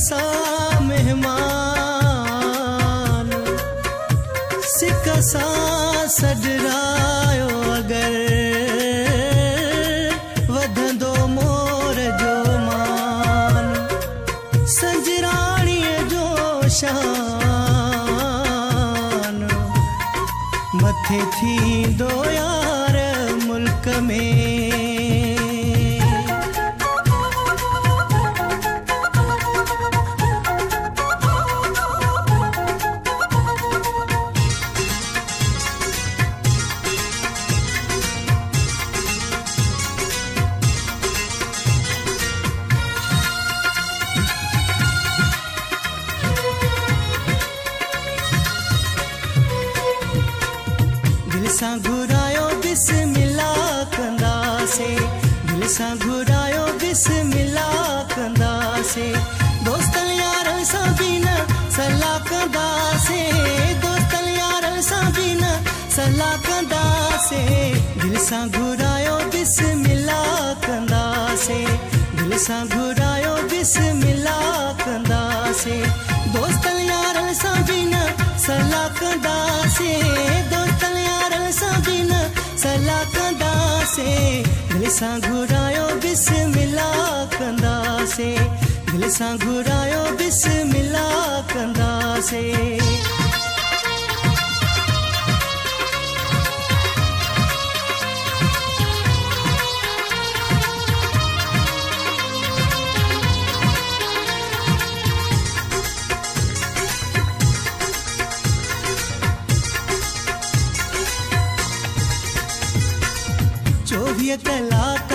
सा मेहमान सिक सा सडरायो अगर वधंदो मोर जो मान संजराणीअ जो शान मथे थींदो यार मुल्क में। दिल सां घुरायो बिस्मिल्लाह कंदासे, दिल सां घुरायो बिस्मिल्लाह कंदासे, दोस्तन यारन सां भी न सलाह कंदासे, दोस्तन यारन सां भी न सलाह कंदासे। दिल सां घुरायो बिस्मिल्लाह कंदासे, दिल सां घुरायो बिस्मिल्लाह कंदासे, दोस्तन यारन सां भी न सलाह कंदासे, दोस्तन यारन सां भी न सलाह कंदासे। दिल सां घुरायो बिस्मिल्लाह कंदासे, दिल सां घुरायो बिस्मिल्लाह कंदासे। चौबीस कलाक